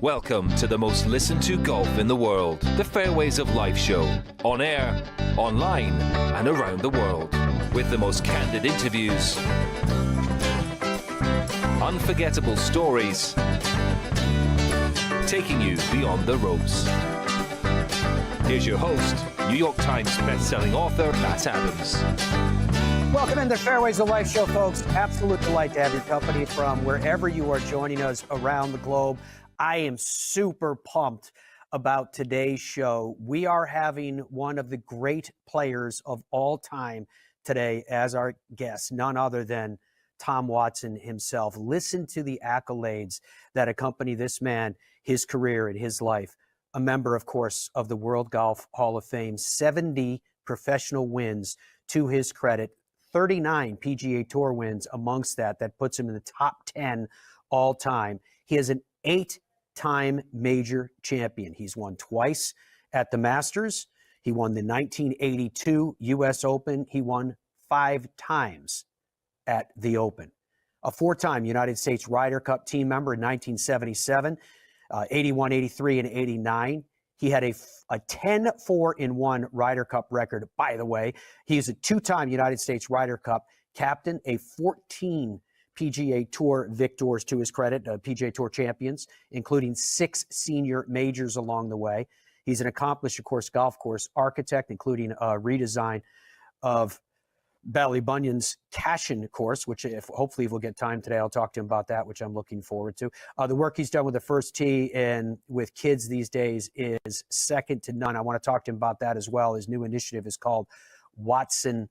Welcome to the most listened to golf in the world, the Fairways of Life show, on air, online, and around the world, with the most candid interviews, unforgettable stories, taking you beyond the ropes. Here's your host, New York Times best-selling author, Matt Adams. Welcome into the Fairways of Life show, folks. Absolute delight to have your company from wherever you are joining us around the globe. I am super pumped about today's show. We are having one of the great players of all time today as our guest, none other than Tom Watson himself. Listen to the accolades that accompany this man, his career and his life. A member, of course, of the World Golf Hall of Fame, 70 professional wins to his credit, 39 PGA Tour wins amongst that. That puts him in the top 10 all time. He is an 8-time major champion. He's won twice at the Masters. He won the 1982 U.S. Open. He won 5 times at the Open. A 4-time United States Ryder Cup team member in 1977, 81, 83, and 89. He had a 10-4-1 Ryder Cup record, by the way. He's a 2-time United States Ryder Cup captain, a 14 PGA Tour victors to his credit, PGA Tour champions, including 6 senior majors along the way. He's an accomplished, of course, golf course architect, including a redesign of Ballybunion's Cashin course, which hopefully we'll get time today. I'll talk to him about that, which I'm looking forward to. The work he's done with the first tee and with kids these days is second to none. I want to talk to him about that as well. His new initiative is called Watson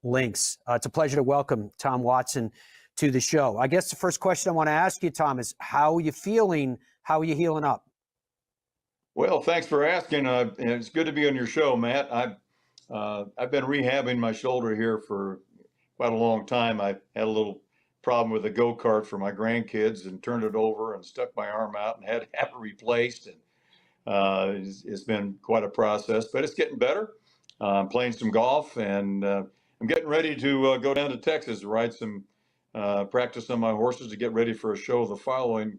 Links. It's a pleasure to welcome Tom Watson to the show. I guess the first question I want to ask you, Tom, is how are you feeling? How are you healing up? Well, thanks for asking. It's good to be on your show, Matt. I've been rehabbing my shoulder here for quite a long time. I had a little problem with a go-kart for my grandkids and turned it over and stuck my arm out and had to have it replaced. And it's been quite a process, but it's getting better. I'm playing some golf, and I'm getting ready to go down to Texas to ride some practice on my horses to get ready for a show the following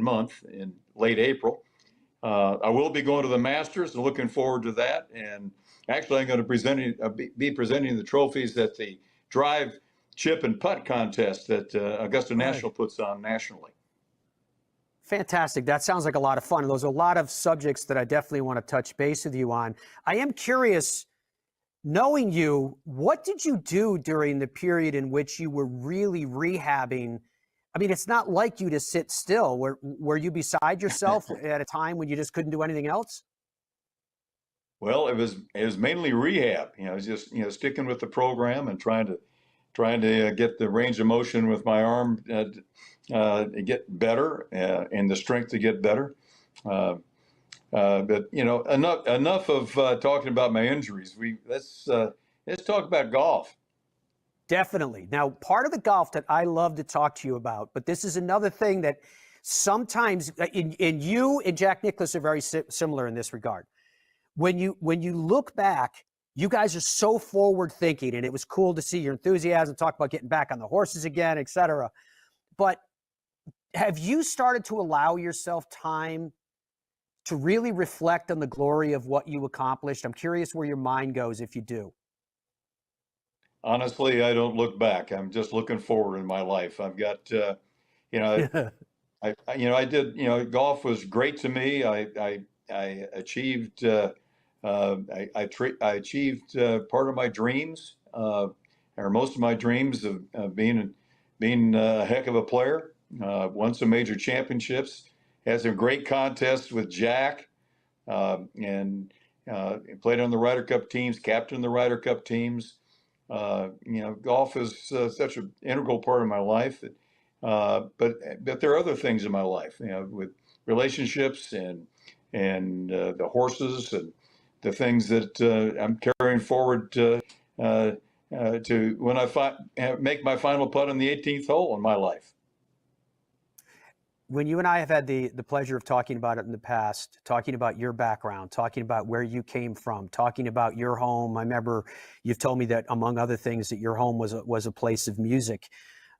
month in late April. I will be going to the Masters and looking forward to that. And actually, I'm going to be presenting the trophies at the drive, chip, and putt contest that Augusta National puts on nationally. Fantastic. That sounds like a lot of fun. Those are a lot of subjects that I definitely want to touch base with you on. I am curious, knowing you, what did you do during the period in which you were really rehabbing? I mean, it's not like you to sit still. Were you beside yourself at a time when you just couldn't do anything else? Well, it was mainly rehab. It was just sticking with the program and trying to get the range of motion with my arm get better and the strength to get better. But enough of talking about my injuries. Let's talk about golf. Definitely. Now, part of the golf that I love to talk to you about, but this is another thing that sometimes, and you and Jack Nicklaus are very similar in this regard. When you look back, you guys are so forward thinking, and it was cool to see your enthusiasm, talk about getting back on the horses again, et cetera. But have you started to allow yourself time to really reflect on the glory of what you accomplished? I'm curious where your mind goes if you do. Honestly, I don't look back. I'm just looking forward in my life. I've got, I did, golf was great to me. I achieved, I achieved part of my dreams, or most of my dreams of being a heck of a player. Won some major championships, had some great contests with Jack, and played on the Ryder Cup teams, captained the Ryder Cup teams. Golf is such an integral part of my life. But there are other things in my life, with relationships and the horses and the things that I'm carrying forward to when I make my final putt on the 18th hole in my life. When you and I have had the pleasure of talking about it in the past, talking about your background, talking about where you came from, talking about your home, I remember you've told me that, among other things, that your home was a place of music.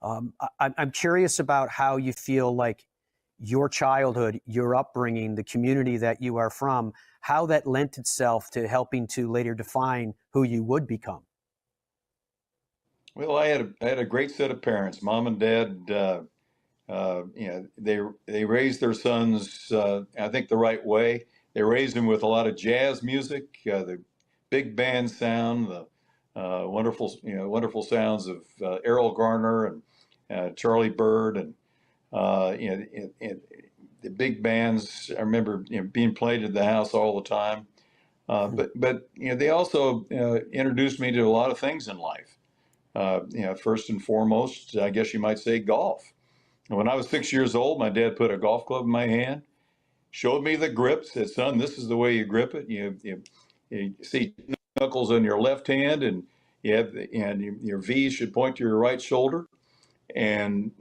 I'm curious about how you feel like your childhood, your upbringing, the community that you are from, how that lent itself to helping to later define who you would become. Well, I had a great set of parents, mom and dad. They raised their sons, I think, the right way. They raised them with a lot of jazz music, the big band sound, the wonderful sounds of Errol Garner and Charlie Bird, and the big bands. I remember being played at the house all the time. But they also introduced me to a lot of things in life. First and foremost, I guess you might say golf. When I was 6 years old, my dad put a golf club in my hand, showed me the grip, said, "Son, this is the way you grip it. You see knuckles on your left hand, and your V should point to your right shoulder." And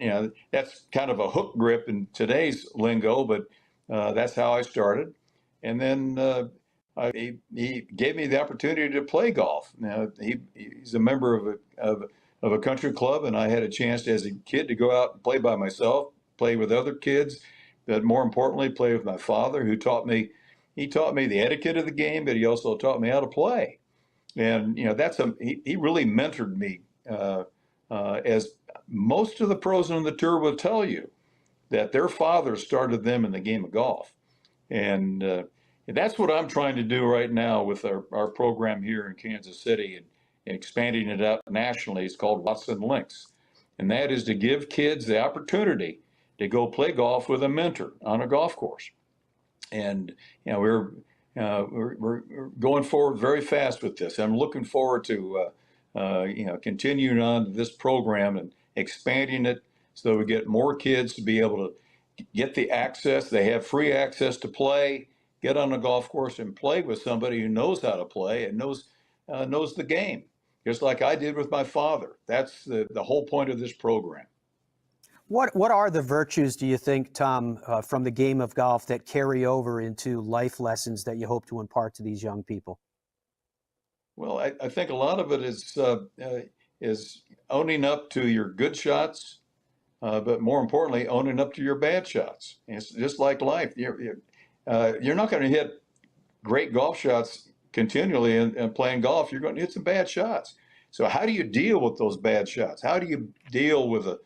that's kind of a hook grip in today's lingo, but that's how I started. And then he gave me the opportunity to play golf. Now he's a member of a country club, and I had a chance as a kid to go out and play by myself, play with other kids, but more importantly, play with my father, who taught me. He taught me the etiquette of the game, but he also taught me how to play. And he really mentored me, as most of the pros on the tour will tell you that their father started them in the game of golf. And that's what I'm trying to do right now with our program here in Kansas City, and expanding it out nationally. It's called Watson Links. And that is to give kids the opportunity to go play golf with a mentor on a golf course. And we're going forward very fast with this. I'm looking forward to continuing on this program and expanding it so we get more kids to be able to get the access. They have free access to play, get on a golf course and play with somebody who knows how to play and knows the game, just like I did with my father. That's the whole point of this program. What are the virtues, do you think, Tom, from the game of golf that carry over into life lessons that you hope to impart to these young people? Well, I think a lot of it is owning up to your good shots, but more importantly, owning up to your bad shots. And it's just like life. You're not going to hit great golf shots continually and playing golf. You're going to hit some bad shots. So how do you deal with those bad shots? How do you deal with a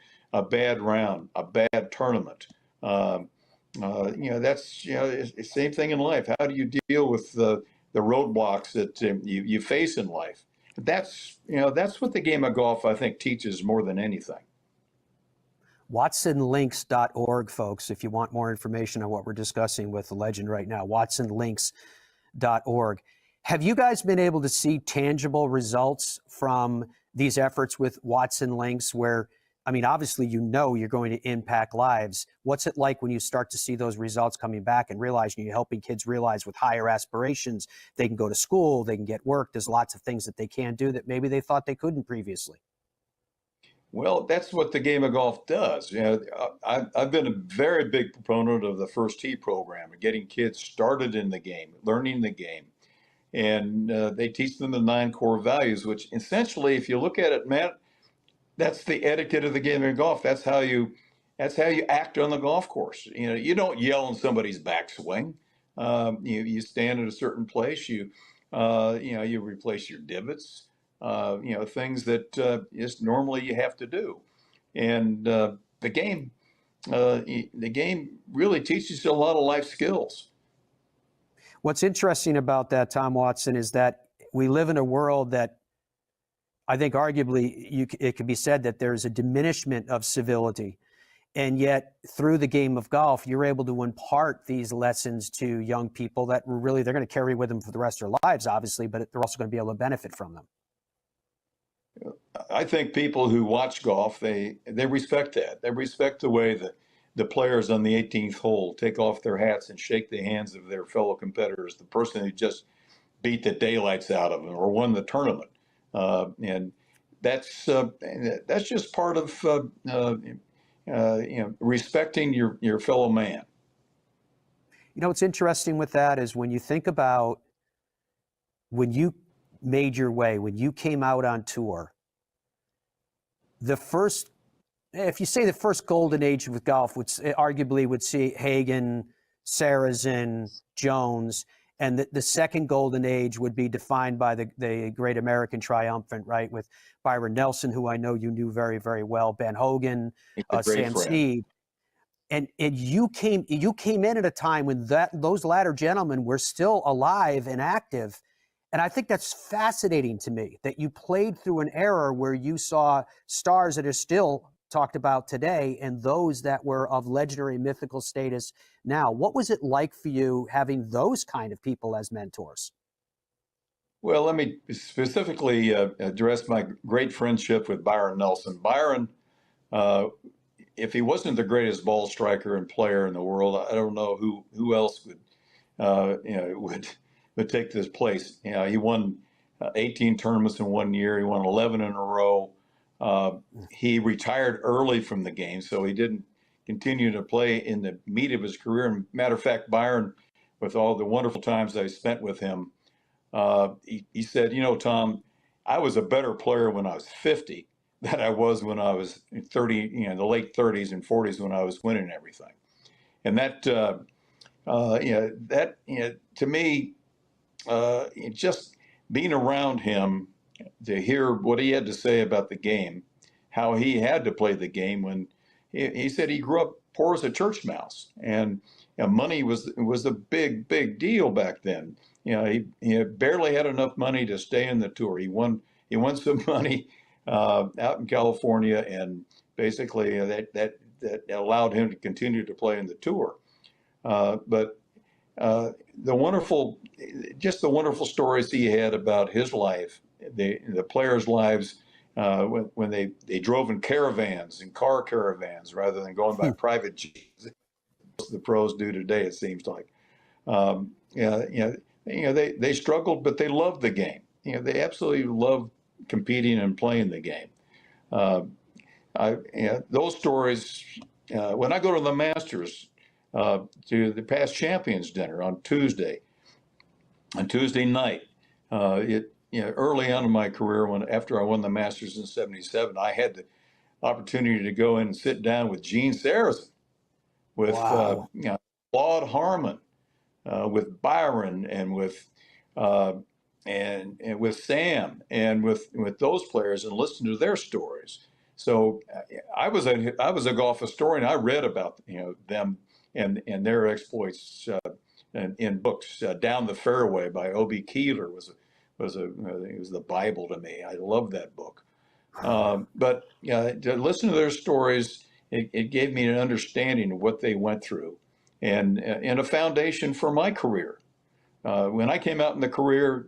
bad round, a bad tournament? That's it's the same thing in life. How do you deal with the roadblocks that you face in life? That's what the game of golf, I think, teaches more than anything. WatsonLinks.org, folks, if you want more information on what we're discussing with the legend right now. WatsonLinks.org. Have you guys been able to see tangible results from these efforts with Watson Links where, I mean, obviously, you're going to impact lives. What's it like when you start to see those results coming back and realizing you're helping kids realize with higher aspirations, they can go to school, they can get work. There's lots of things that they can do that maybe they thought they couldn't previously. Well, that's what the game of golf does. I've been a very big proponent of the First Tee program, getting kids started in the game, learning the game. And they teach them the 9 core values, which essentially, if you look at it, Matt, that's the etiquette of the game of golf. That's how you act on the golf course. You don't yell in somebody's backswing. You stand at a certain place. You replace your divots. Things that just normally you have to do. And the game really teaches you a lot of life skills. What's interesting about that, Tom Watson, is that we live in a world that I think arguably it could be said that there's a diminishment of civility. And yet through the game of golf, you're able to impart these lessons to young people that really they're going to carry with them for the rest of their lives, obviously, but they're also going to be able to benefit from them. I think people who watch golf, they respect that. They respect the way that the players on the 18th hole take off their hats and shake the hands of their fellow competitors, the person who just beat the daylights out of them or won the tournament. And that's just part of respecting your fellow man. What's interesting with that is when you think about when you made your way, when you came out on tour, the first if you say the first golden age with golf, would arguably would see Hagen, Sarazen, Jones, and the second golden age would be defined by the great American triumphant, right, with Byron Nelson, who I know you knew very, very well, Ben Hogan, He's a great Sam friend. Snead. And you came in at a time when those latter gentlemen were still alive and active. And I think that's fascinating to me, that you played through an era where you saw stars that are still talked about today and those that were of legendary mythical status now. What was it like for you having those kind of people as mentors? Well, let me specifically address my great friendship with Byron Nelson. Byron, if he wasn't the greatest ball striker and player in the world, I don't know who else would take this place. He won 18 tournaments in 1 year. He won 11 in a row. He retired early from the game, so he didn't continue to play in the meat of his career. And matter of fact, Byron, with all the wonderful times I spent with him, he said, Tom, I was a better player when I was 50 than I was when I was 30, the late 30s and 40s when I was winning everything. And that, to me, just being around him, to hear what he had to say about the game, how he had to play the game when he said he grew up poor as a church mouse, and money was a big deal back then. He barely had enough money to stay in the tour. He won some money out in California, and basically that allowed him to continue to play in the tour. But the wonderful stories he had about his life, the players' lives, when they drove in caravans, in car caravans, rather than going by private jets. The pros do today, it seems like. They struggled, but they loved the game. They absolutely loved competing and playing the game. Those stories. When I go to the Masters, to the past champions dinner on Tuesday night, early on in my career, after I won the Masters in '77, I had the opportunity to go in and sit down with Gene Sarazen, with Wow. Claude Harmon, with Byron, and with with Sam, and with those players, and listen to their stories. So I was a golf historian. I read about them and their exploits in books. Down the Fairway by O.B. Keeler was the Bible to me. I love that book. But to listen to their stories, it gave me an understanding of what they went through, and a foundation for my career. When I came out in the career,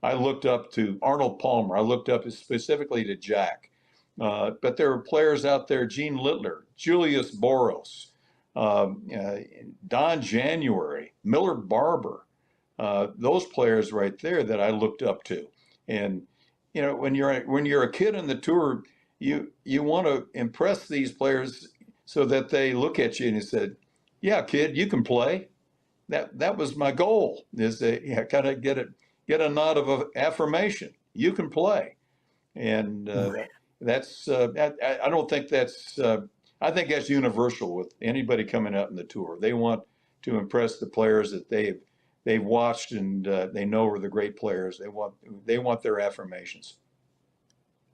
I looked up to Arnold Palmer. I looked up specifically to Jack. But there were players out there: Gene Littler, Julius Boros, Don January, Miller Barber. Those players right there that I looked up to. And when you're a kid on the tour, you want to impress these players so that they look at you and said, "Yeah, kid, you can play." That was my goal, is to kind of get a nod of affirmation. You can play, and that's I don't think that's I think that's universal with anybody coming out in the tour. They want to impress the players that they've watched and they know are the great players. They want their affirmations.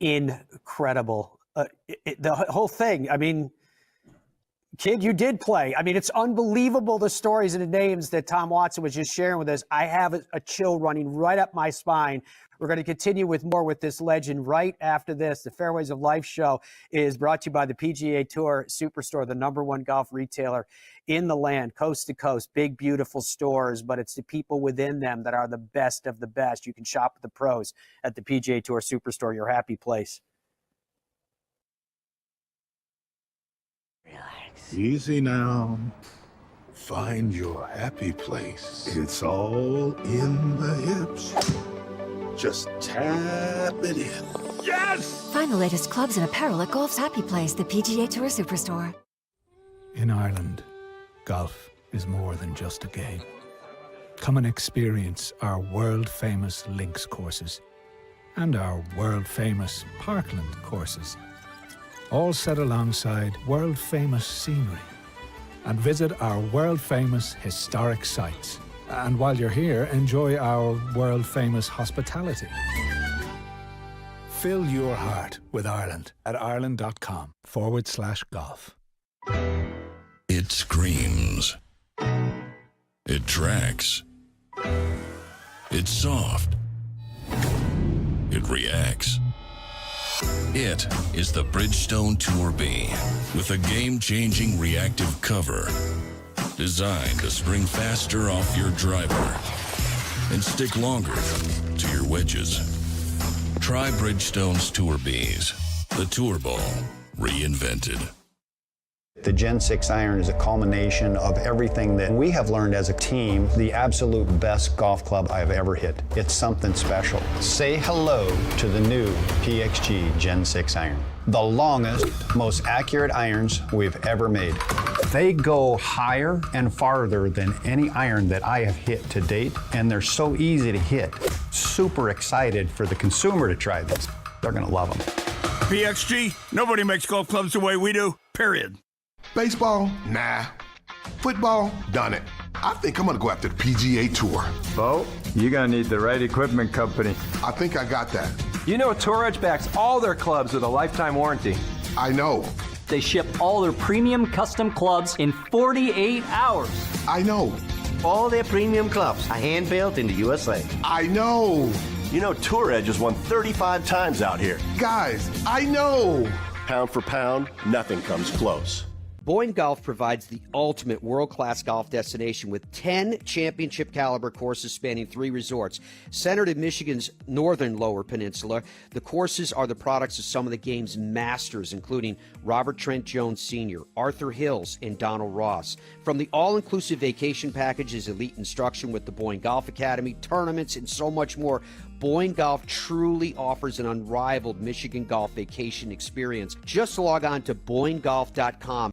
Incredible. The whole thing. I mean, kid, you did play. I mean, it's unbelievable, the stories and the names that Tom Watson was just sharing with us. I have a chill running right up my spine. We're going to continue with more with this legend right after this. The Fairways of Life show is brought to you by the PGA Tour Superstore, the #1 golf retailer in the land, coast to coast, big, beautiful stores, but it's the people within them that are the best of the best. You can shop with the pros at the PGA Tour Superstore, your happy place. Easy now. Find your happy place. It's all in the hips. Just tap it in. Yes! Find the latest clubs and apparel at Golf's Happy Place, the PGA Tour Superstore. In Ireland, golf is more than just a game. Come and experience our world-famous links courses and our world-famous Parkland courses. all set alongside world-famous scenery. And visit our world-famous historic sites. And while you're here, enjoy our world-famous hospitality. Fill your heart with Ireland at ireland.com/golf. It screams. It tracks. It's soft. It reacts. It is the Bridgestone Tour B with a game-changing reactive cover designed to spring faster off your driver and stick longer to your wedges. Try Bridgestone's Tour Bs, the Tour Ball reinvented. The Gen 6 iron is a culmination of everything that we have learned as a team, the absolute best golf club I have ever hit. It's something special. Say hello to the new PXG Gen 6 iron. The longest, most accurate irons we've ever made. They go higher and farther than any iron that I have hit to date, and they're so easy to hit. Super excited for the consumer to try this. They're gonna love them. PXG, nobody makes golf clubs the way we do, period. Baseball? Nah. Football? Done it. I think I'm gonna go after the PGA Tour. Bo, you're gonna need the right equipment company. I think I got that. You know Tour Edge backs all their clubs with a lifetime warranty. I know. They ship all their premium custom clubs in 48 hours. I know. All their premium clubs are hand-built in the USA. I know. You know Tour Edge has won 35 times out here. Guys, I know. Pound for pound, nothing comes close. Boyne Golf provides the ultimate world-class golf destination with 10 championship-caliber courses spanning 3 resorts. Centered in Michigan's northern Lower Peninsula, the courses are the products of some of the game's masters, including Robert Trent Jones Sr., Arthur Hills, and Donald Ross. From the all-inclusive vacation packages, elite instruction with the Boyne Golf Academy, tournaments, and so much more, Boyne Golf truly offers an unrivaled Michigan golf vacation experience. Just log on to BoyneGolf.com.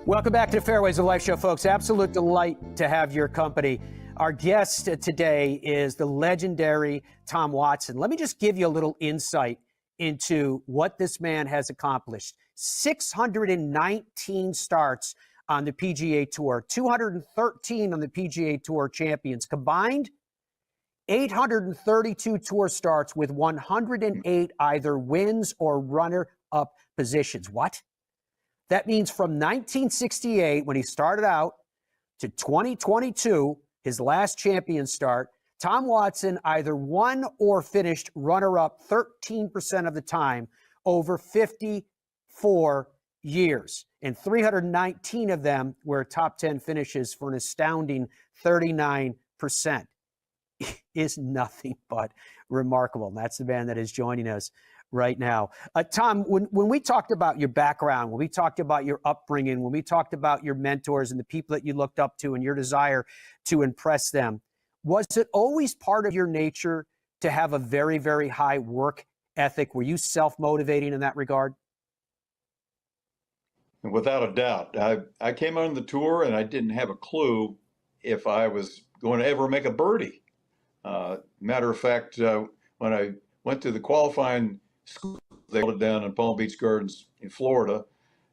Welcome back to the Fairways of Life show, folks. Absolute delight to have your company. Our guest today is the legendary Tom Watson. Let me just give you a little insight into what this man has accomplished. 619 starts on the PGA Tour, 213 on the PGA Tour champions. Combined, 832 tour starts with 108 either wins or runner-up positions. What? That means from 1968, when he started out, to 2022, his last champion start, Tom Watson either won or finished runner-up 13% of the time over 54 years. And 319 of them were top 10 finishes for an astounding 39%. Is nothing but remarkable. And that's the man that is joining us right now. Tom, when we talked about your background, when we talked about your upbringing, when we talked about your mentors and the people that you looked up to and your desire to impress them, was it always part of your nature to have a very, very high work ethic? Were you self-motivating in that regard? Without a doubt. I came on the tour and I didn't have a clue if I was going to ever make a birdie. Matter of fact, when I went to the qualifying school, they held it down in Palm Beach Gardens in Florida.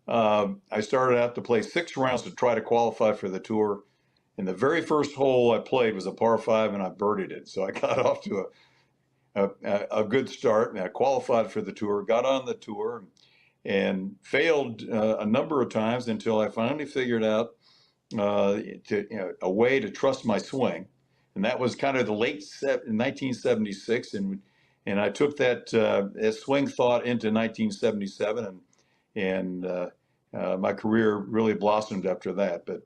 I started out to play 6 rounds to try to qualify for the tour. And the very first hole I played was a par 5 and I birdied it. So I got off to a good start and I qualified for the tour, got on the tour and failed a number of times until I finally figured out a way to trust my swing. And that was kind of the late 1976. And I took that swing thought into 1977 and my career really blossomed after that. But,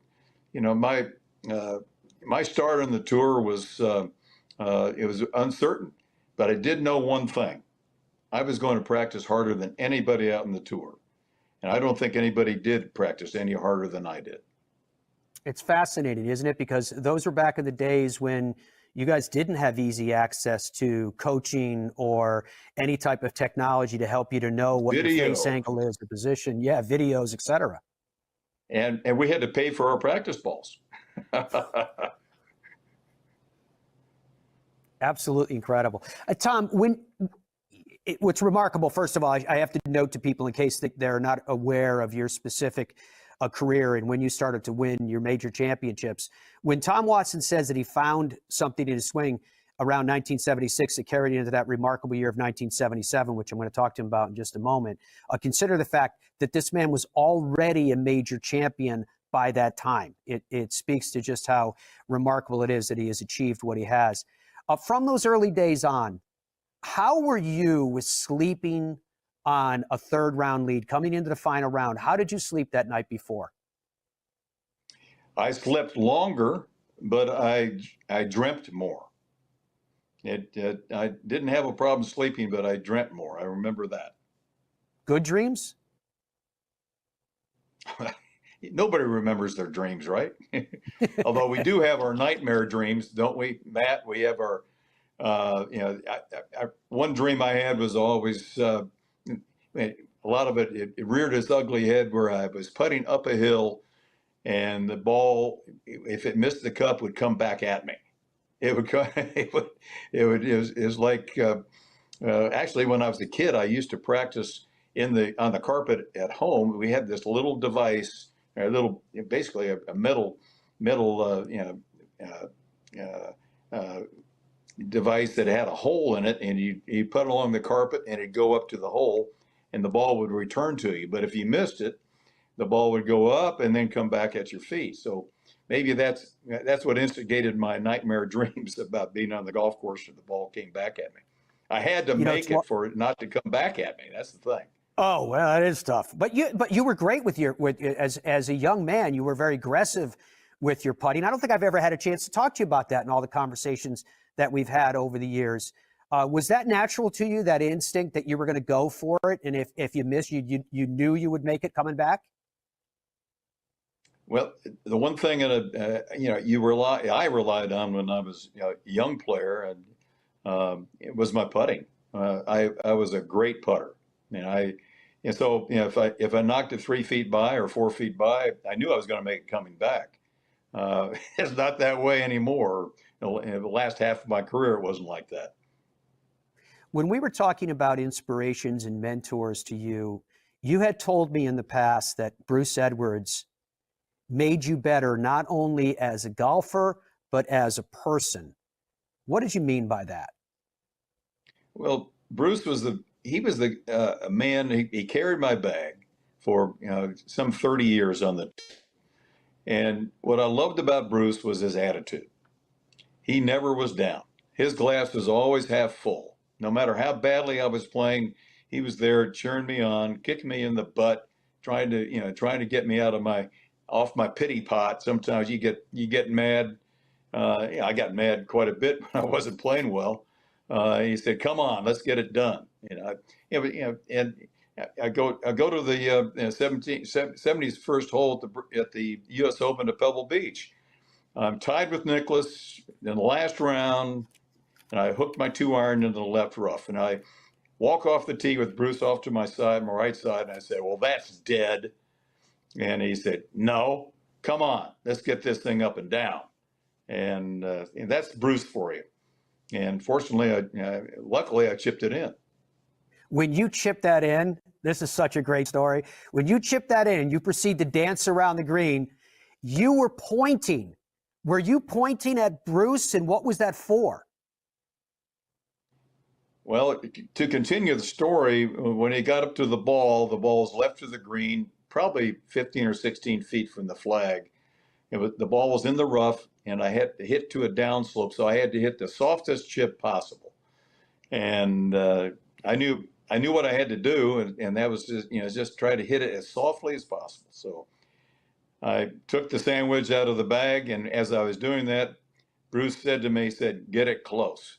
you know, my start on the tour was, it was uncertain, but I did know one thing. I was going to practice harder than anybody out on the tour. And I don't think anybody did practice any harder than I did. It's fascinating, isn't it? Because those were back in the days when you guys didn't have easy access to coaching or any type of technology to help you to know what your face angle is, the position, videos, etc. And we had to pay for our practice balls. Absolutely incredible. Tom, what's remarkable, first of all, I have to note to people in case they're not aware of your specific career and when you started to win your major championships. When Tom Watson says that he found something in his swing around 1976 that carried into that remarkable year of 1977, which I'm going to talk to him about in just a moment, consider the fact that this man was already a major champion by that time. It speaks to just how remarkable it is that he has achieved what he has. From those early days on, how were you with sleeping on a third round lead coming into the final round? How did you sleep that night before? I slept longer, but I dreamt more. I didn't have a problem sleeping, but I dreamt more. I remember that. Good dreams? Nobody remembers their dreams, right? Although we do have our nightmare dreams, don't we, Matt? We have our, one dream I had was always, a lot of it reared its ugly head where I was putting up a hill and the ball, if it missed the cup, would come back at me. It was like, actually, when I was a kid, I used to practice on the carpet at home. We had this little device, basically a metal device that had a hole in it, and you put it along the carpet, and it'd go up to the hole, and the ball would return to you. But if you missed it, the ball would go up and then come back at your feet. So maybe that's what instigated my nightmare dreams about being on the golf course and the ball came back at me. I had to make it for it not to come back at me. That's the thing. Oh, well, that is tough. But you were great as a young man. You were very aggressive with your putting. I don't think I've ever had a chance to talk to you about that in all the conversations that we've had over the years. Was that natural to you, that instinct that you were going to go for it, and if you missed, you knew you would make it coming back? Well, the one thing that I relied on when I was a young player, and it was my putting. I was a great putter, so if I knocked it 3 feet by or 4 feet by, I knew I was going to make it coming back. It's not that way anymore. In the last half of my career, it wasn't like that. When we were talking about inspirations and mentors to you, you had told me in the past that Bruce Edwards made you better not only as a golfer, but as a person. What did you mean by that? Well, Bruce was a man. He carried my bag for some 30 years on the. And what I loved about Bruce was his attitude. He never was down. His glass was always half full. No matter how badly I was playing, he was there cheering me on, kicking me in the butt, trying to get me off my pity pot. Sometimes you get mad. I got mad quite a bit when I wasn't playing well. He said, "Come on, let's get it done." And I go to the 70's first hole at the U.S. Open at Pebble Beach. I'm tied with Nicklaus in the last round, and I hooked my 2-iron into the left rough, and I walk off the tee with Bruce off to my right side, and I said, "Well, that's dead." And he said, "No, come on, let's get this thing up and down." And that's Bruce for you. And fortunately, luckily, I chipped it in. When you chip that in, this is such a great story. When you chip that in and you proceed to dance around the green, you were pointing. Were you pointing at Bruce, and what was that for? Well, to continue the story, when he got up to the ball was left of the green, probably 15 or 16 feet from the flag. The ball was in the rough, and I had to hit to a downslope, so I had to hit the softest chip possible. And I knew what I had to do, and that was just try to hit it as softly as possible. So I took the sandwich out of the bag, and as I was doing that, Bruce said to me, "Get it close."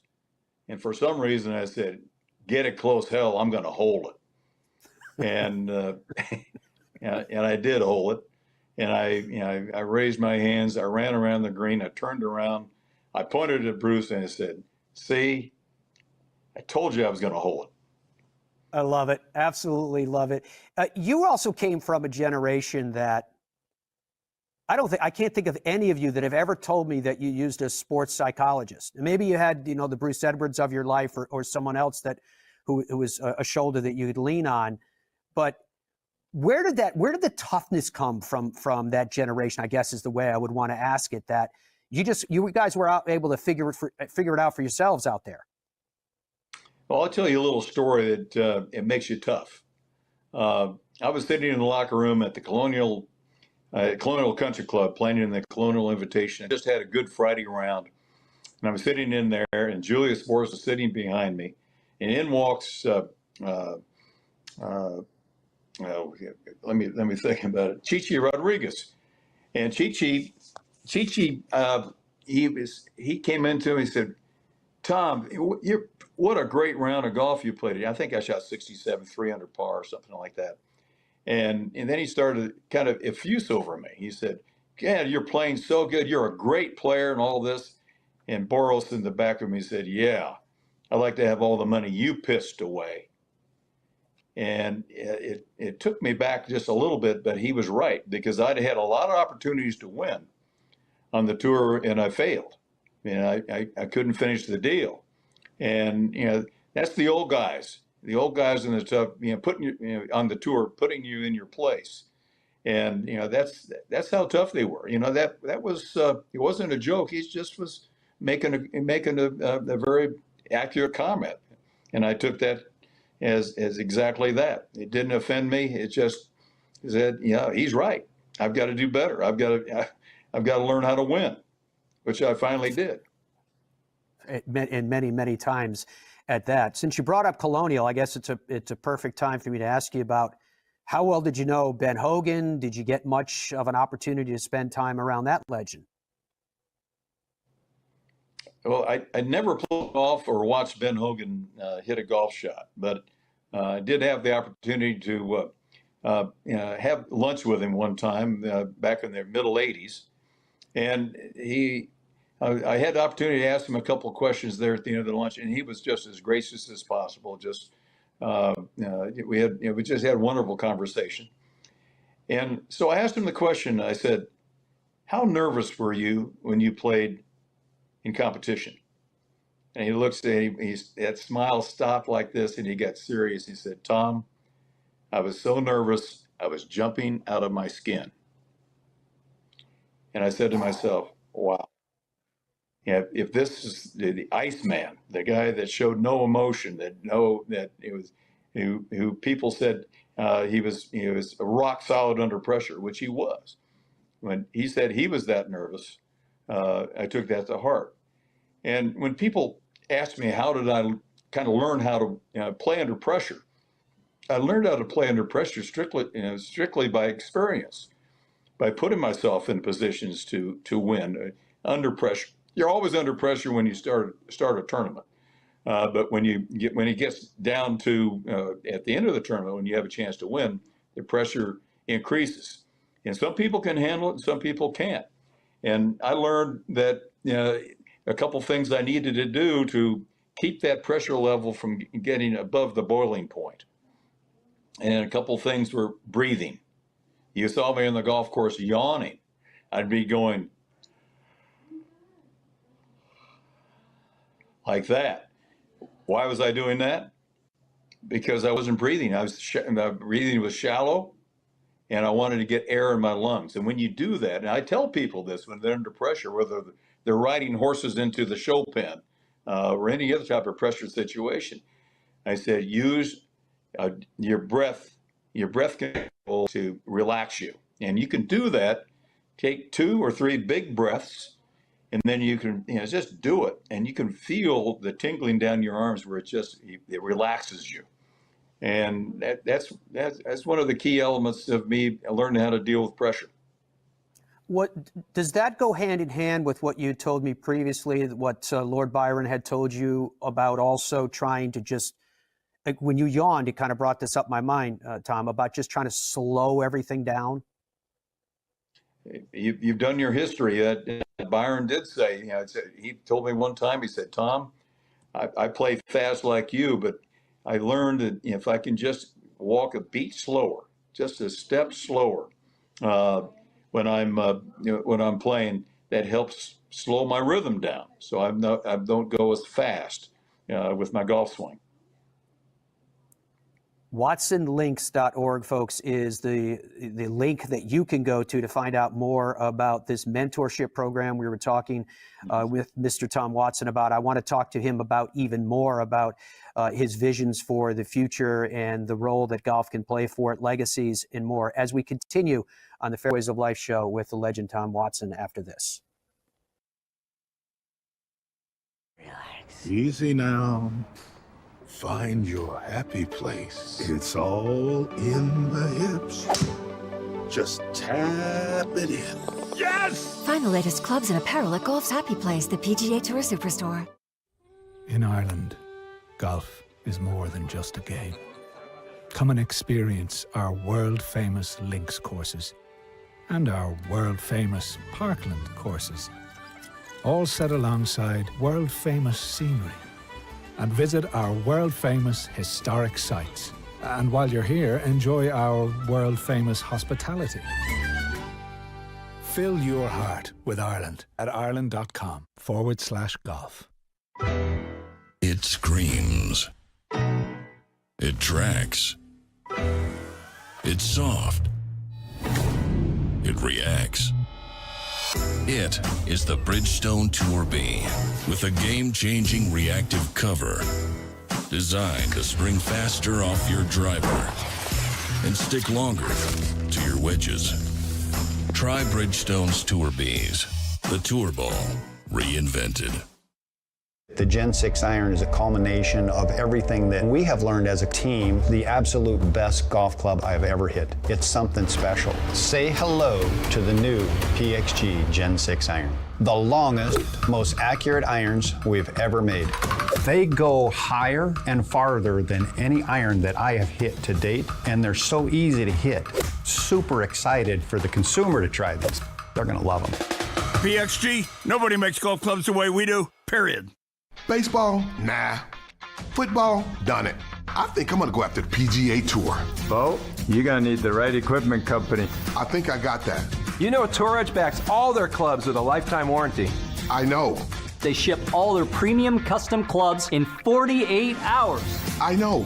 And for some reason, I said, "Get it close, hell, I'm going to hold it." And and I did hold it. And I raised my hands. I ran around the green. I turned around. I pointed at Bruce and I said, "See, I told you I was going to hold it." I love it. Absolutely love it. You also came from a generation that I can't think of any of you that have ever told me that you used a sports psychologist. Maybe you had, the Bruce Edwards of your life or someone else who was a shoulder that you could lean on. But where did the toughness come from that generation, I guess is the way I would want to ask it, that you guys were able to figure it out for yourselves out there? Well, I'll tell you a little story that it makes you tough. I was sitting in the locker room at the Colonial Country Club playing in the Colonial Invitation. I just had a good Friday round. And I'm sitting in there, and Julius Boris is sitting behind me. And in walks, let me think about it, Chichi Rodriguez. And Chichi, he came into me and said, "Tom, what a great round of golf you played." I think I shot 67, 300 par or something like that. And then he started kind of effuse over me. He said, "Yeah, you're playing so good. You're a great player and all this." And Boros in the back of me said, "Yeah, I'd like to have all the money you pissed away." And it took me back just a little bit, but he was right, because I'd had a lot of opportunities to win on the tour and I failed. And I couldn't finish the deal. And, that's the old guys in the tough, putting you, on the tour, putting you in your place. And, that's how tough they were. That was, it wasn't a joke. He just was making a very accurate comment. And I took that as exactly that. It didn't offend me. It just said, he's right. I've got to do better. I've got to learn how to win, which I finally did. And many, many times at that. Since you brought up Colonial, I guess it's a perfect time for me to ask you about, how well did you know Ben Hogan? Did you get much of an opportunity to spend time around that legend? Well, I never played golf or watched Ben Hogan hit a golf shot, but I did have the opportunity to have lunch with him one time back in the middle 80s. And I had the opportunity to ask him a couple of questions there at the end of the lunch, and he was just as gracious as possible. We just had a wonderful conversation. And so I asked him the question. I said, "How nervous were you when you played in competition?" And he looks at me, that smile stopped like this, and he got serious. He said, "Tom, I was so nervous, I was jumping out of my skin." And I said to myself, wow. If this is the Iceman, the guy that showed no emotion, who people said he was rock solid under pressure, which he was. When he said he was that nervous, I took that to heart. And when people ask me how did I kind of learn how to play under pressure, I learned how to play under pressure strictly by experience, by putting myself in positions to win under pressure. You're always under pressure when you start a tournament, but when it gets down to at the end of the tournament, when you have a chance to win, the pressure increases. And some people can handle it, and some people can't. And I learned that a couple things I needed to do to keep that pressure level from getting above the boiling point. And a couple things were breathing. You saw me on the golf course yawning. I'd be going like that. Why was I doing that? Because I wasn't breathing. My breathing was shallow, and I wanted to get air in my lungs. And when you do that, and I tell people this when they're under pressure, whether they're riding horses into the show pen or any other type of pressure situation, I said, use your breath control to relax you. And you can do that. Take 2 or 3 big breaths, and then you can just do it. And you can feel the tingling down your arms where it relaxes you. And that's one of the key elements of me learning how to deal with pressure. What does that go hand in hand with what you told me previously, what Lord Byron had told you about also trying to just, like when you yawned, it kind of brought this up in my mind, Tom, about just trying to slow everything down? you've done your history. Byron did say, he told me one time, he said, Tom, I play fast like you, but I learned that if I can just walk a beat slower, just a step slower, when I'm playing, that helps slow my rhythm down. So I don't go as fast with my golf swing. WatsonLinks.org, folks, is the link that you can go to find out more about this mentorship program we were talking with Mr. Tom Watson about. I want to talk to him about even more about his visions for the future and the role that golf can play for it, legacies, and more, as we continue on the Fairways of Life show with the legend Tom Watson after this. Relax. Easy now. Find your happy place. It's all in the hips. Just tap it in. Yes! Find the latest clubs and apparel at Golf's Happy Place, the PGA Tour Superstore. In Ireland, golf is more than just a game. Come and experience our world-famous links courses and our world-famous Parkland courses, all set alongside world-famous scenery. And visit our world-famous historic sites. And while you're here, enjoy our world-famous hospitality. Fill your heart with Ireland at ireland.com/golf. It screams. It tracks. It's soft. It reacts. It is the Bridgestone Tour B with a game-changing reactive cover designed to spring faster off your driver and stick longer to your wedges. Try Bridgestone's Tour Bs, the Tour Ball reinvented. The Gen 6 iron is a culmination of everything that we have learned as a team, the absolute best golf club I've ever hit. It's something special. Say hello to the new PXG Gen 6 iron. The longest, most accurate irons we've ever made. They go higher and farther than any iron that I have hit to date, and they're so easy to hit. Super excited for the consumer to try these. They're gonna love them. PXG, nobody makes golf clubs the way we do, period. Baseball? Nah. Football? Done it. I think I'm gonna go after the PGA Tour. Bo, you're gonna need the right equipment company. I think I got that. You know Tour Edge backs all their clubs with a lifetime warranty. I know. They ship all their premium custom clubs in 48 hours. I know.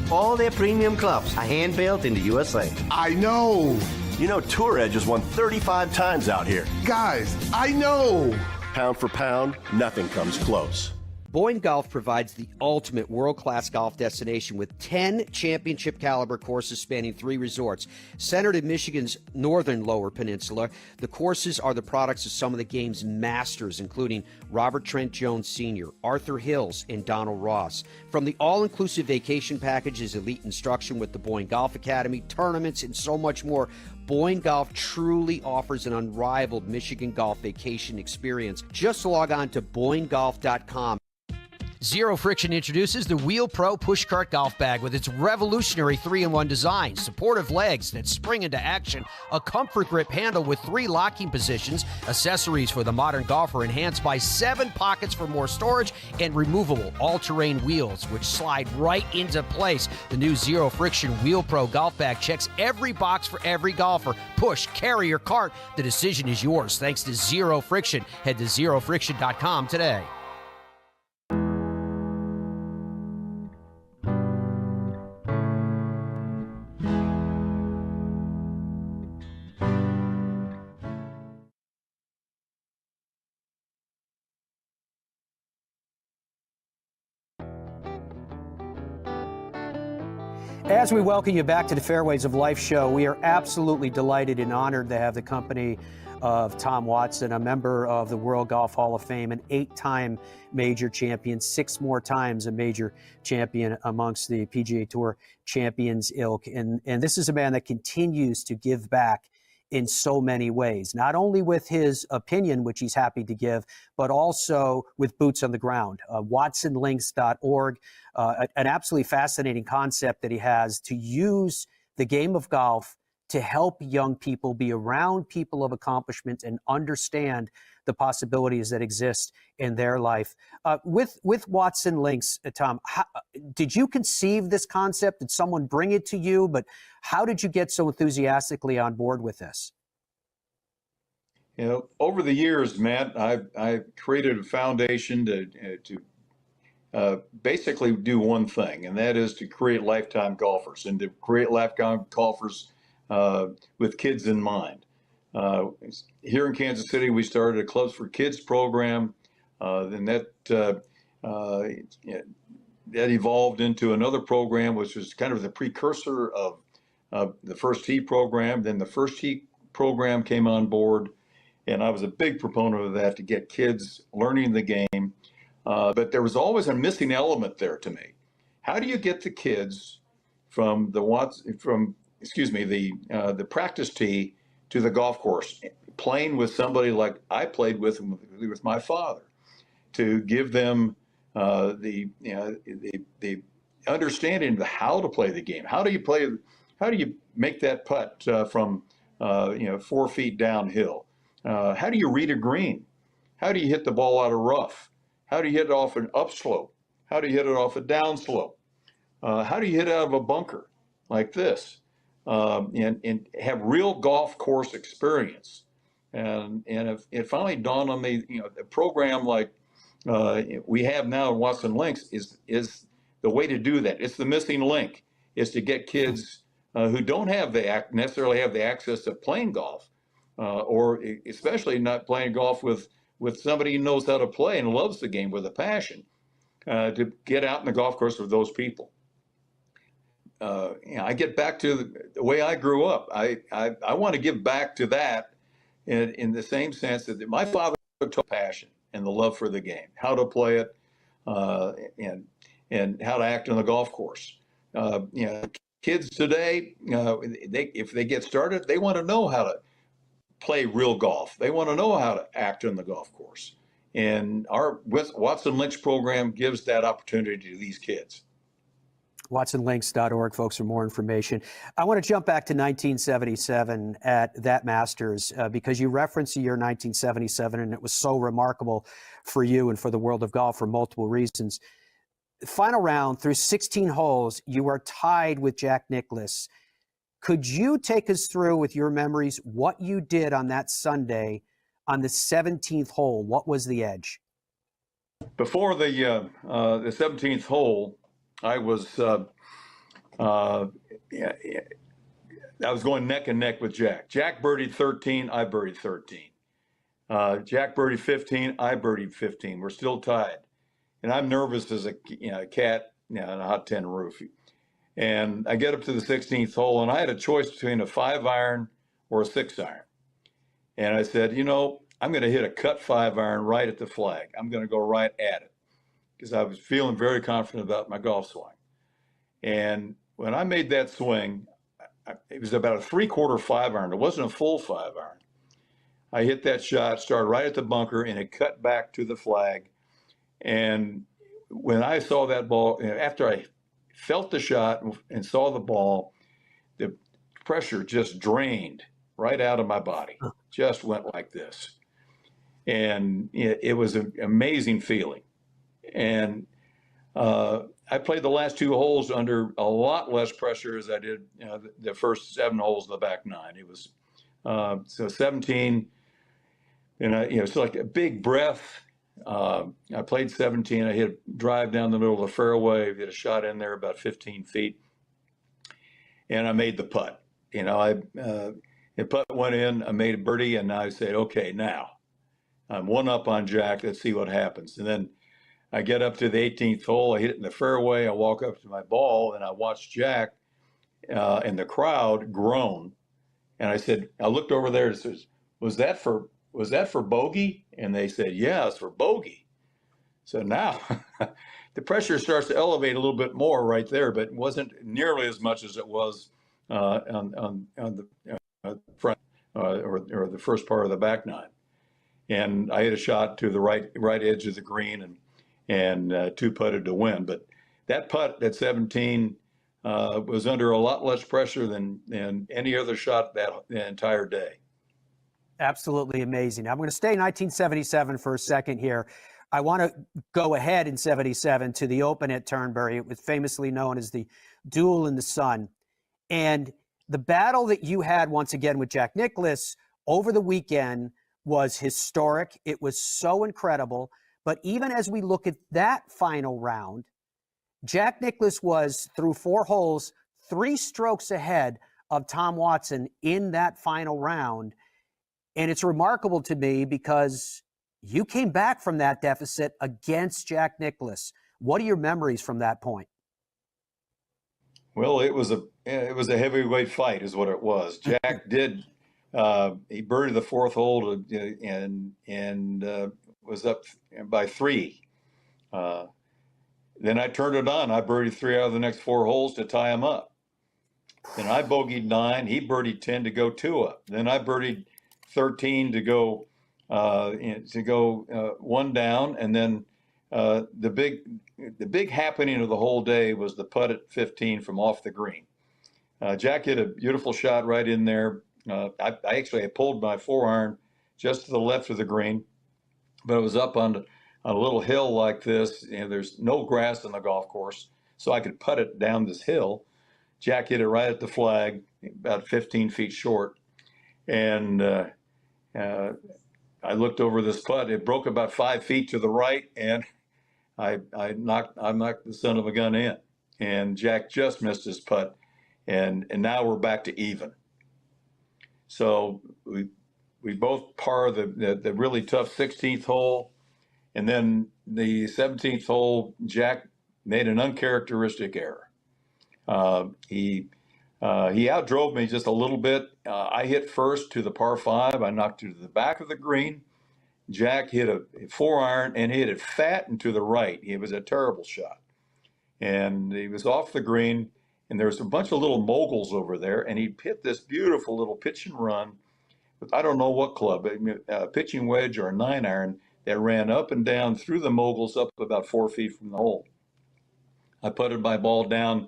All their premium clubs are hand-built in the USA. I know. You know Tour Edge has won 35 times out here. Guys, I know. Pound for pound, nothing comes close. Boyne Golf provides the ultimate world-class golf destination with 10 championship-caliber courses spanning 3 resorts. Centered in Michigan's northern Lower Peninsula, the courses are the products of some of the game's masters, including Robert Trent Jones Sr., Arthur Hills, and Donald Ross. From the all-inclusive vacation packages, elite instruction with the Boyne Golf Academy, tournaments, and so much more, Boyne Golf truly offers an unrivaled Michigan golf vacation experience. Just log on to BoyneGolf.com. Zero Friction introduces the Wheel Pro Pushcart Golf Bag with its revolutionary 3-in-1 design, supportive legs that spring into action, a comfort grip handle with 3 locking positions, accessories for the modern golfer enhanced by 7 pockets for more storage, and removable all-terrain wheels which slide right into place. The new Zero Friction Wheel Pro Golf Bag checks every box for every golfer. Push, carry, or cart. The decision is yours thanks to Zero Friction. Head to ZeroFriction.com today. As we welcome you back to the Fairways of Life show, we are absolutely delighted and honored to have the company of Tom Watson, a member of the World Golf Hall of Fame, an 8-time major champion, 6 more times a major champion amongst the PGA Tour champions ilk. And this is a man that continues to give back in so many ways, not only with his opinion, which he's happy to give, but also with boots on the ground. WatsonLinks.org, an absolutely fascinating concept that he has to use the game of golf to help young people be around people of accomplishment and understand the possibilities that exist in their life. With Watson Links, Tom, did you conceive this concept? Did someone bring it to you? But how did you get so enthusiastically on board with this? You know, over the years, Matt, I've created a foundation to basically do one thing, and that is to create lifetime golfers and to create lifetime golfers with kids in mind. Here in Kansas City, we started a Clubs for Kids program. Then that evolved into another program, which was kind of the precursor of the First Tee program. Then the First Tee program came on board, and I was a big proponent of that to get kids learning the game. But there was always a missing element there to me. How do you get the kids from the practice tee to the golf course, playing with somebody like I played with my father, to give them the understanding of how to play the game? How do you make that putt from 4 feet downhill? How do you read a green? How do you hit the ball out of rough? How do you hit it off an upslope? How do you hit it off a downslope? How do you hit it out of a bunker like this? And have real golf course experience. And it finally dawned on me, a program like we have now in Watson Links is the way to do that. It's the missing link, is to get kids who don't necessarily have the access to playing golf, or especially not playing golf with somebody who knows how to play and loves the game with a passion, to get out in the golf course with those people. I get back to the way I grew up. I want to give back to that in the same sense that my father took passion and the love for the game, how to play it, and how to act on the golf course. Kids today, if they get started, they want to know how to play real golf. They want to know how to act on the golf course. And our Watson Links program gives that opportunity to these kids. WatsonLinks.org, folks, for more information. I want to jump back to 1977 at that Masters, because you referenced the year 1977, and it was so remarkable for you and for the world of golf for multiple reasons. Final round, through 16 holes, you are tied with Jack Nicklaus. Could you take us through, with your memories, what you did on that Sunday on the 17th hole? What was the edge? Before the 17th hole, I was going neck and neck with Jack. Jack birdied 13, I birdied 13. Jack birdied 15, I birdied 15. We're still tied, and I'm nervous as a cat on a hot tin roof. And I get up to the 16th hole, and I had a choice between a 5-iron or a 6-iron. And I said, I'm going to hit a cut 5-iron right at the flag. I'm going to go right at it, because I was feeling very confident about my golf swing. And when I made that swing, it was about a 3/4 5-iron. It wasn't a full 5-iron. I hit that shot, started right at the bunker, and it cut back to the flag. And when I saw that ball, after I felt the shot and saw the ball, the pressure just drained right out of my body. Just went like this. And it was an amazing feeling. And I played the last 2 holes under a lot less pressure as I did the first 7 holes of the back 9. It was so 17, and it's like a big breath. I played 17. I hit a drive down the middle of the fairway, hit a shot in there about 15 feet, and I made the putt. The putt went in. I made a birdie, and I said, okay, now I'm 1 up on Jack. Let's see what happens. And then I get up to the 18th hole. I hit it in the fairway. I walk up to my ball, and I watch Jack and the crowd groan. And I said, I looked over there and says, was that for bogey? And they said, yeah, it's for bogey. So now the pressure starts to elevate a little bit more right there, but it wasn't nearly as much as it was on the front or the first part of the back 9. And I hit a shot to the right edge of the green and 2 putted to win. But that putt at 17 was under a lot less pressure than any other shot that the entire day. Absolutely amazing. I'm going to stay in 1977 for a second here. I want to go ahead in 77 to the Open at Turnberry. It was famously known as the Duel in the Sun. And the battle that you had once again with Jack Nicklaus over the weekend was historic. It was so incredible. But even as we look at that final round, Jack Nicklaus was, through 4 holes, 3 strokes ahead of Tom Watson in that final round. And it's remarkable to me because you came back from that deficit against Jack Nicklaus. What are your memories from that point? Well, it was a heavyweight fight, is what it was. Jack did he birdied the 4th hole and was up by 3. Then I turned it on. I birdied 3 out of the next 4 holes to tie him up. Then I bogeyed 9. He birdied 10 to go 2 up. Then I birdied 13 to go 1 down. And then the big happening of the whole day was the putt at 15 from off the green. Jack hit a beautiful shot right in there. I actually pulled my 4-iron just to the left of the green, but it was up on a little hill like this. There's no grass on the golf course, so I could putt it down this hill. Jack hit it right at the flag, about 15 feet short. And I looked over this putt. It broke about 5 feet to the right, and I knocked the son of a gun in. And Jack just missed his putt, and now we're back to even. So we both par the really tough 16th hole, and then the 17th hole, Jack made an uncharacteristic error. He outdrove me just a little bit. I hit first to the par 5. I knocked it to the back of the green. Jack hit a 4-iron and hit it fat and to the right. It was a terrible shot. And he was off the green, and there was a bunch of little moguls over there, and he hit this beautiful little pitch and run with I don't know what club, a pitching wedge or a 9-iron that ran up and down through the moguls up about 4 feet from the hole. I putted my ball down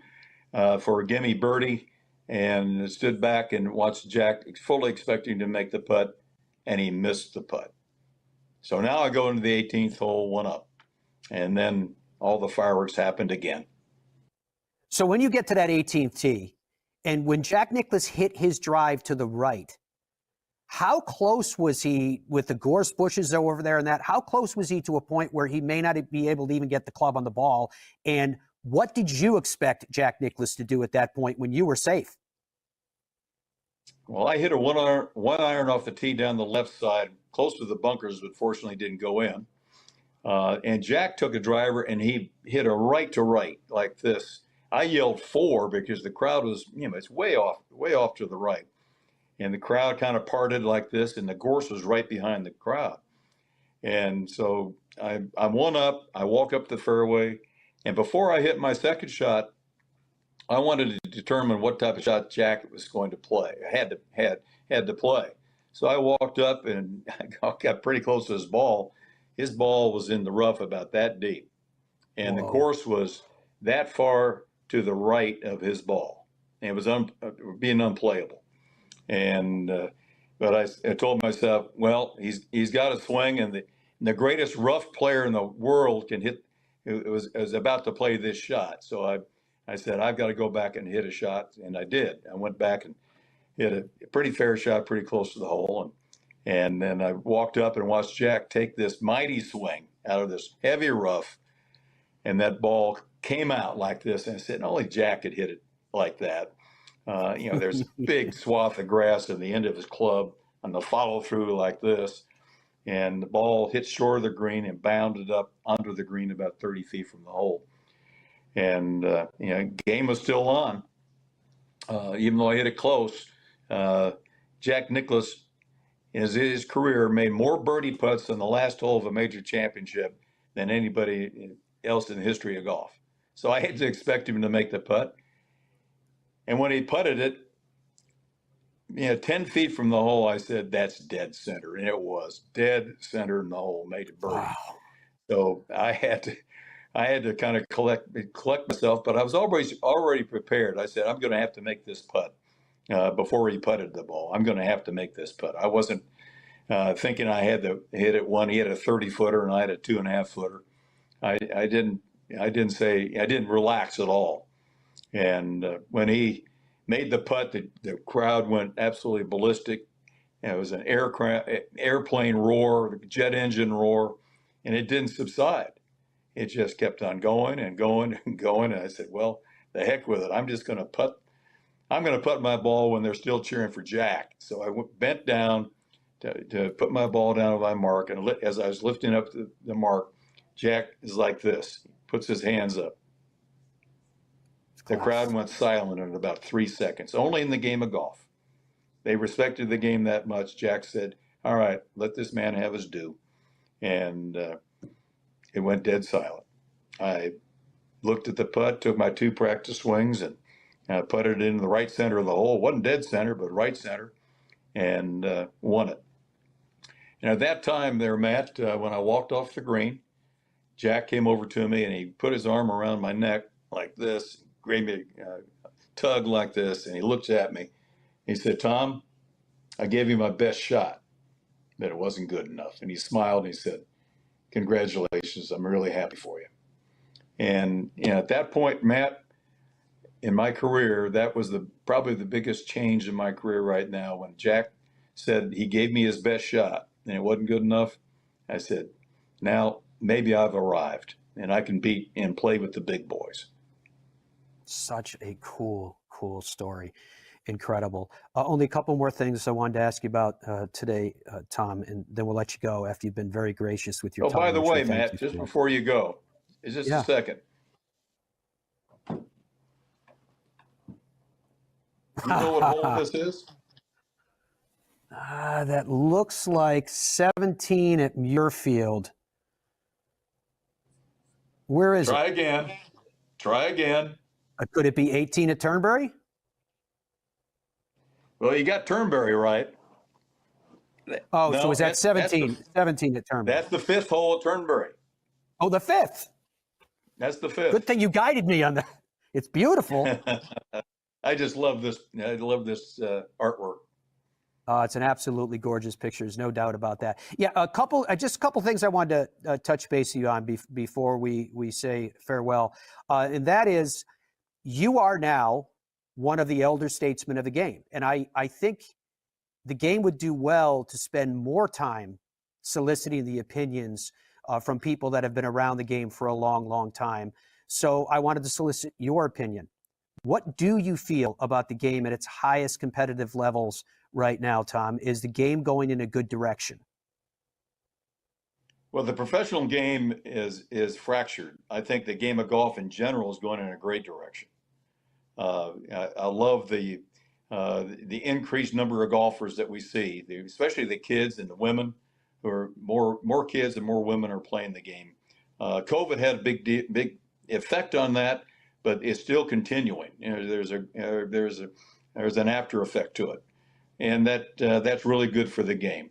for a gimme birdie and stood back and watched Jack, fully expecting to make the putt, and he missed the putt. So now I go into the 18th hole, 1 up, and then all the fireworks happened again. So when you get to that 18th tee, and when Jack Nicklaus hit his drive to the right, how close was he with the gorse bushes over there and that? How close was he to a point where he may not be able to even get the club on the ball? And what did you expect Jack Nicklaus to do at that point when you were safe? Well, I hit a 1-iron off the tee down the left side, close to the bunkers, but fortunately didn't go in. And Jack took a driver and he hit a right to right like this. I yelled 4 because the crowd was, it's way off to the right. And the crowd kind of parted like this, and the gorse was right behind the crowd. And so I'm 1 up. I walk up the fairway, and before I hit my second shot, I wanted to determine what type of shot Jack was going to play. I had to play. So I walked up and I got pretty close to his ball. His ball was in the rough about that deep, and the course was that far to the right of his ball. And it was being unplayable. And but I told myself, well, he's got a swing, and the greatest rough player in the world can hit. It was about to play this shot, so I said I've got to go back and hit a shot, and I did. I went back and hit a pretty fair shot, pretty close to the hole, and then I walked up and watched Jack take this mighty swing out of this heavy rough, and that ball came out like this, and I said only Jack could hit it like that. There's a big swath of grass at the end of his club on the follow through like this. And the ball hit short of the green and bounded up under the green about 30 feet from the hole. And, game was still on. Even though I hit it close, Jack Nicklaus, in his career, made more birdie putts on the last hole of a major championship than anybody else in the history of golf. So I had to expect him to make the putt. And when he putted it, 10 feet from the hole, I said, that's dead center. And it was dead center in the hole, made it birdie. Wow. So I had I had to kind of collect myself, but I was already prepared. I said, I'm going to have to make this putt before he putted the ball. I'm going to have to make this putt. I wasn't thinking I had to hit it one. He had a 30-footer and I had a 2.5-footer. I didn't relax at all. And when he made the putt, the crowd went absolutely ballistic. It was an airplane roar, jet engine roar, and it didn't subside. It just kept on going and going and going. And I said, well, the heck with it. I'm just going to putt. I'm going to putt my ball when they're still cheering for Jack. So I bent down to put my ball down on my mark. And as I was lifting up the mark, Jack is like this. He puts his hands up. The crowd went silent in about 3 seconds, only in the game of golf. They respected the game that much. Jack said, all right, let this man have his due. And it went dead silent. I looked at the putt, took my 2 practice swings, and putted it in the right center of the hole. It wasn't dead center, but right center, and won it. And at that time there, Matt, when I walked off the green, Jack came over to me and he put his arm around my neck like this, gave me a tug like this, and he looked at me. He said, Tom, I gave you my best shot, but it wasn't good enough. And he smiled and he said, congratulations, I'm really happy for you. And at that point, Matt, in my career, that was probably the biggest change in my career right now. When Jack said he gave me his best shot and it wasn't good enough, I said, now maybe I've arrived and I can beat and play with the big boys. Such a cool story. Incredible. Only a couple more things I wanted to ask you about today, Tom, and then we'll let you go after you've been very gracious with your time. Oh, by the way, Thank Matt, you just for. before you go, is this a second? You know what hole this is? That looks like 17 at Muirfield. Where is Try it? again. Try again. Could it be 18 at Turnberry? Well, you got Turnberry right. Oh, No, so is that 17? 17 at Turnberry. That's the 5th hole at Turnberry. Oh, the 5th. That's the 5th. Good thing you guided me on that. It's beautiful. I just love this. I love this artwork. It's an absolutely gorgeous picture. There's no doubt about that. Yeah, just a couple things I wanted to touch base with you on before we say farewell, and that is, you are now one of the elder statesmen of the game, and I think the game would do well to spend more time soliciting the opinions from people that have been around the game for a long, long time. So I wanted to solicit your opinion. What do you feel about the game at its highest competitive levels right now, Tom? Is the game going in a good direction? Well, the professional game is fractured. I think the game of golf in general is going in a great direction. I love the increased number of golfers that we see, especially the kids and the women, who are more kids and more women are playing the game. COVID had a big effect on that, but it's still continuing. There's an after effect to it, and that's really good for the game.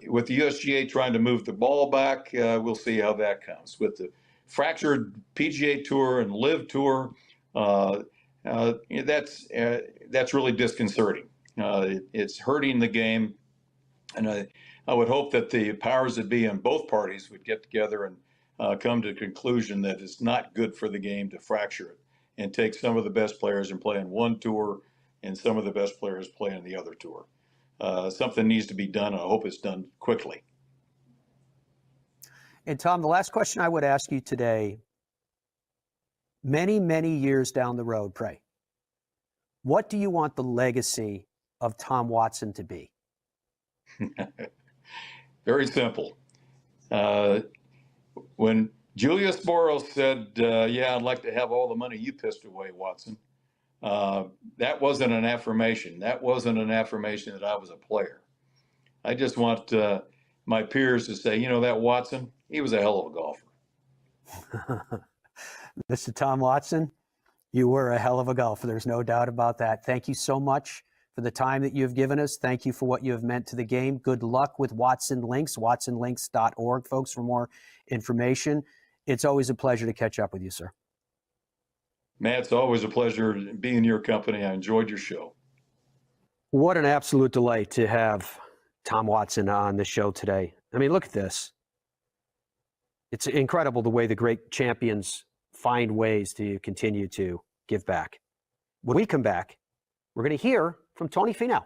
With the USGA trying to move the ball back, we'll see how that comes. With the fractured PGA Tour and Live Tour, that's really disconcerting. It's hurting the game, and I would hope that the powers that be in both parties would get together and come to the conclusion that it's not good for the game to fracture it and take some of the best players and play on one tour and some of the best players play on the other tour. Something needs to be done, and I hope it's done quickly. And Tom, the last question I would ask you today, many, many years down the road, pray, what do you want the legacy of Tom Watson to be? Very simple. When Julius Boros said, yeah, I'd like to have all the money you pissed away, Watson, that wasn't an affirmation. That wasn't an affirmation that I was a player. I just want my peers to say, that Watson, he was a hell of a golfer. Mr. Tom Watson, you were a hell of a golfer. There's no doubt about that. Thank you so much for the time that you have given us. Thank you for what you have meant to the game. Good luck with Watson Links, watsonlinks.org, folks, for more information. it's always a pleasure to catch up with you, sir. Matt, it's always a pleasure to be in your company. I enjoyed your show. What an absolute delight to have Tom Watson on the show today. I mean, look at this. It's incredible the way the great champions find ways to continue to give back. When we come back, we're going to hear from Tony Finau.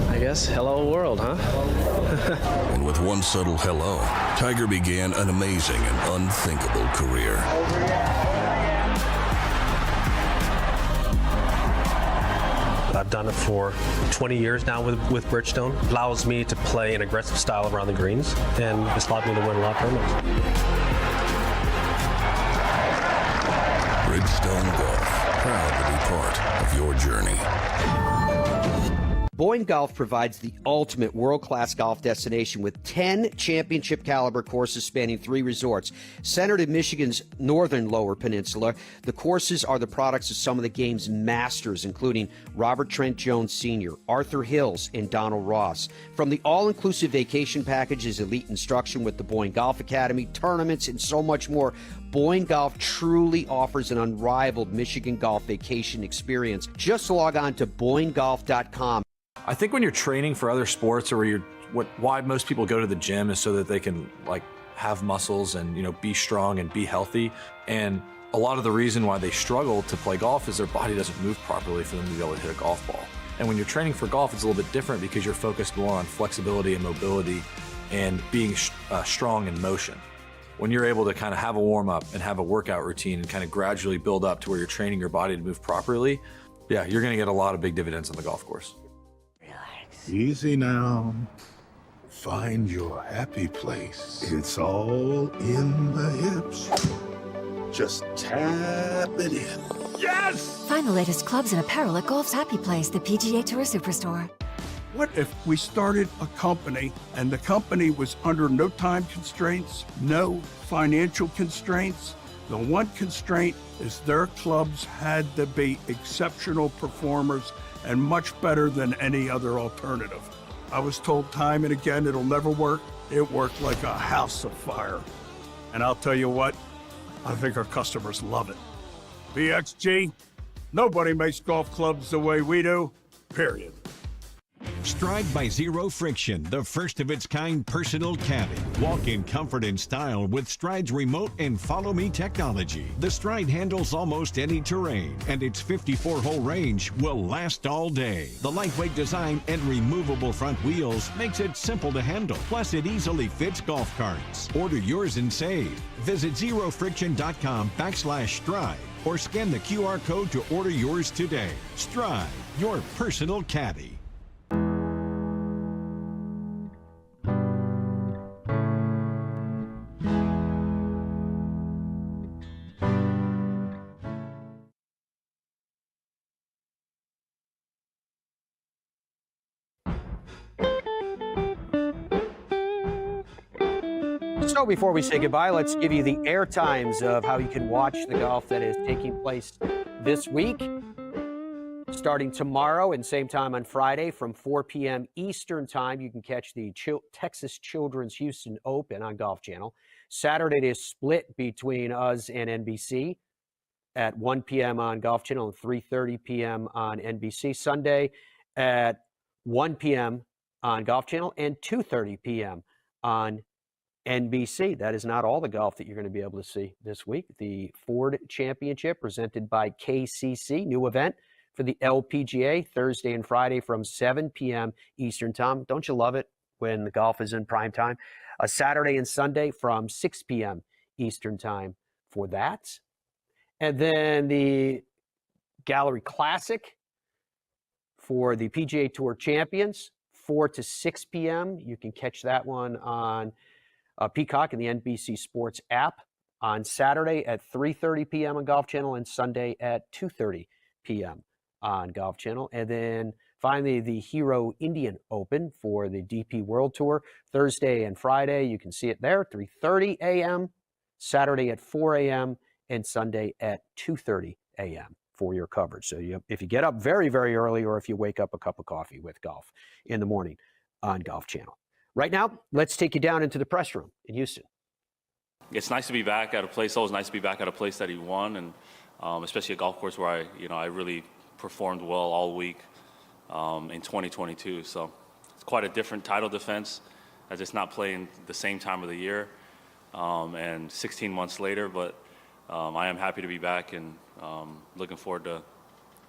I guess hello world, huh? And with one subtle hello, Tiger began an amazing and unthinkable career. I've done it for 20 years now with Bridgestone. Allows me to play an aggressive style around the greens, and it's allowed me to win a lot of tournaments. Bridgestone Golf, proud to be part of your journey. Boyne Golf provides the ultimate world-class golf destination with 10 championship-caliber courses spanning 3 resorts. Centered in Michigan's northern Lower Peninsula, the courses are the products of some of the game's masters, including Robert Trent Jones Sr., Arthur Hills, and Donald Ross. From the all-inclusive vacation packages, elite instruction with the Boyne Golf Academy, tournaments, and so much more, Boyne Golf truly offers an unrivaled Michigan golf vacation experience. Just log on to BoyneGolf.com. I think when you're training for other sports, or why most people go to the gym is so that they can have muscles and be strong and be healthy. And a lot of the reason why they struggle to play golf is their body doesn't move properly for them to be able to hit a golf ball. And when you're training for golf, it's a little bit different because you're focused more on flexibility and mobility and being strong in motion. When you're able to kind of have a warm up and have a workout routine and kind of gradually build up to where you're training your body to move properly, yeah, you're going to get a lot of big dividends on the golf course. Easy now. Find your happy place. It's all in the hips. Just tap it in. Yes! Find the latest clubs and apparel at Golf's Happy Place, the PGA Tour Superstore. What if we started a company and the company was under no time constraints, no financial constraints? The one constraint is their clubs had to be exceptional performers and much better than any other alternative. I was told time and again it'll never work. It worked like a house of fire. And I'll tell you what, I think our customers love it. BXG, nobody makes golf clubs the way we do, period. Stride by Zero Friction, the first of its kind personal caddy. Walk in comfort and style with Stride's remote and follow me technology. The Stride handles almost any terrain, and its 54-hole range will last all day. The lightweight design and removable front wheels makes it simple to handle. Plus, it easily fits golf carts. Order yours and save. Visit zerofriction.com/stride or scan the QR code to order yours today. Stride, your personal caddy. So before we say goodbye, let's give you the air times of how you can watch the golf that is taking place this week. Starting tomorrow and same time on Friday from 4 p.m. Eastern Time, you can catch the Texas Children's Houston Open on Golf Channel. Saturday, it is split between us and NBC at 1 p.m. on Golf Channel and 3:30 p.m. on NBC. Sunday at 1 p.m. on Golf Channel and 2:30 p.m. on NBC. That is not all the golf that you're going to be able to see this week. The Ford Championship presented by KCC, new event for the LPGA, Thursday and Friday from 7 p.m. Eastern Time. Don't you love it when the golf is in prime time? Saturday and Sunday from 6 p.m. Eastern Time for that. And then the Gallery Classic for the PGA Tour Champions, 4 to 6 p.m. You can catch that one on Peacock and the NBC Sports app on Saturday at 3:30 p.m. on Golf Channel and Sunday at 2:30 p.m. on Golf Channel. And then finally, the Hero Indian Open for the DP World Tour, Thursday and Friday. You can see it there, 3:30 a.m., Saturday at 4 a.m., and Sunday at 2:30 a.m. for your coverage. So if you get up very, very early or if you wake up a cup of coffee with golf in the morning on Golf Channel. Right now, let's take you down into the press room in Houston. It's nice to be back at a place. Always nice to be back at a place that he won, and especially a golf course where I really performed well all week in 2022. So it's quite a different title defense, as it's not playing the same time of the year and 16 months later. But I am happy to be back and looking forward to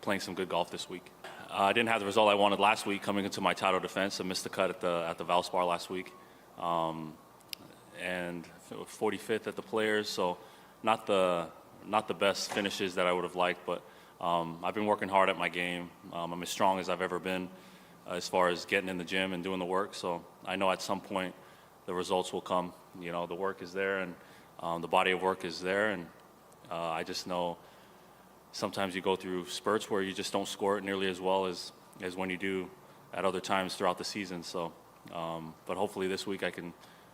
playing some good golf this week. I didn't have the result I wanted last week coming into my title defense. I missed the cut at the Valspar last week. And 45th at the Players, so not the best finishes that I would have liked, but I've been working hard at my game. I'm as strong as I've ever been as far as getting in the gym and doing the work, so I know at some point the results will come. The work is there, and the body of work is there, and I just know sometimes you go through spurts where you just don't score it nearly as well as when you do at other times throughout the season. So, but hopefully this week I can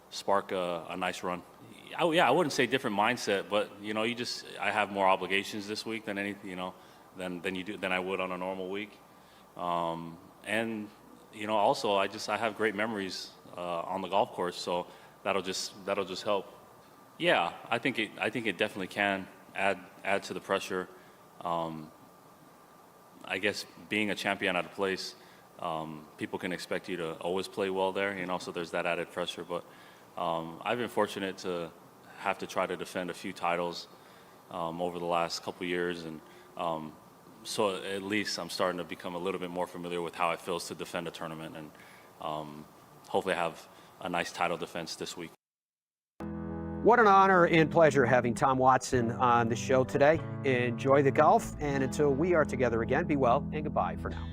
spark a nice run. I wouldn't say different mindset, but I have more obligations this week than than I would on a normal week. And also I have great memories on the golf course, so that'll just help. Yeah, I think it definitely can add to the pressure. I guess being a champion at a place, people can expect you to always play well there, so there's that added pressure. But I've been fortunate to have to try to defend a few titles over the last couple years, and so at least I'm starting to become a little bit more familiar with how it feels to defend a tournament, and hopefully I have a nice title defense this week. What an honor and pleasure having Tom Watson on the show today. Enjoy the golf, and until we are together again, be well and goodbye for now.